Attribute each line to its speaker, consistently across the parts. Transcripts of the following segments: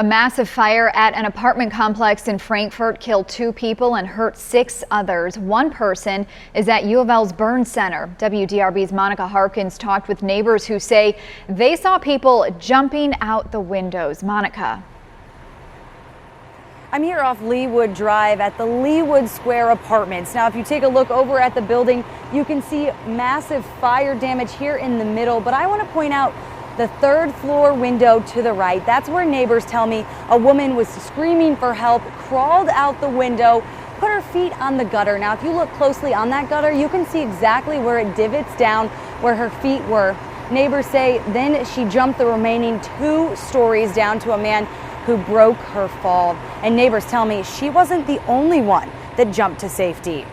Speaker 1: A massive fire at an apartment complex in Frankfort killed 2 people and hurt 6 others. One person is at U of L's burn center. WDRB's Monica Harkins talked with neighbors who say they saw people jumping out the windows. Monica.
Speaker 2: I'm here off Leewood Drive at the Leewood Square Apartments. Now, if you take a look over at the building, you can see massive fire damage here in the middle. But I want to point out the 3rd floor window to the right. That's where neighbors tell me a woman was screaming for help, crawled out the window, put her feet on the gutter. Now, if you look closely on that gutter, you can see exactly where it divots down where her feet were. Neighbors say then she jumped the remaining 2 stories down to a man who broke her fall. And neighbors tell me she wasn't the only one that jumped to safety.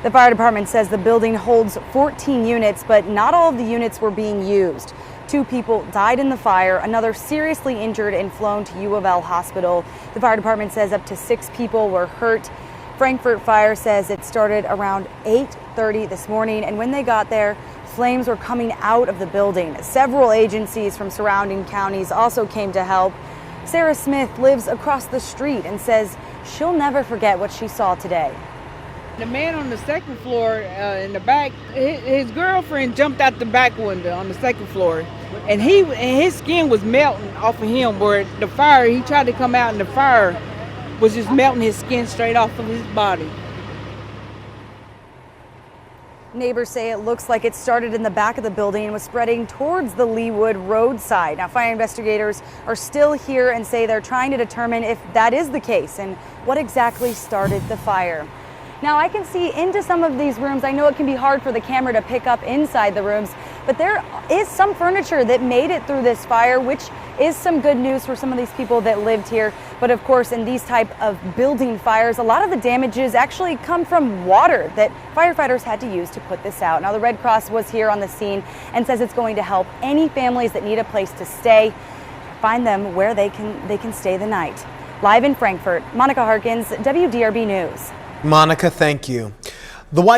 Speaker 2: The fire department says the building holds 14 units, but not all of the units were being used. 2 people died in the fire, another seriously injured and flown to U of L hospital. The fire department says up to 6 people were hurt. Frankfort Fire says it started around 8:30 this morning, and when they got there, flames were coming out of the building. Several agencies from surrounding counties also came to help. Sarah Smith lives across the street and says she'll never forget what she saw today.
Speaker 3: The man on the 2nd floor in the back, his girlfriend jumped out the back window on the 2nd floor, and his skin was melting off of him. Where the fire, he tried to come out, and the fire was just melting his skin straight off of his body.
Speaker 2: Neighbors say it looks like it started in the back of the building and was spreading towards the Leewood roadside. Now, fire investigators are still here and say they're trying to determine if that is the case and what exactly started the fire. Now, I can see into some of these rooms. I know it can be hard for the camera to pick up inside the rooms, but there is some furniture that made it through this fire, which is some good news for some of these people that lived here. But of course, in these type of building fires, a lot of the damages actually come from water that firefighters had to use to put this out. Now, the Red Cross was here on the scene and says it's going to help any families that need a place to stay, find them where they can stay the night. Live in Frankfort, Monica Harkins, WDRB News.
Speaker 4: Monica, thank you. The White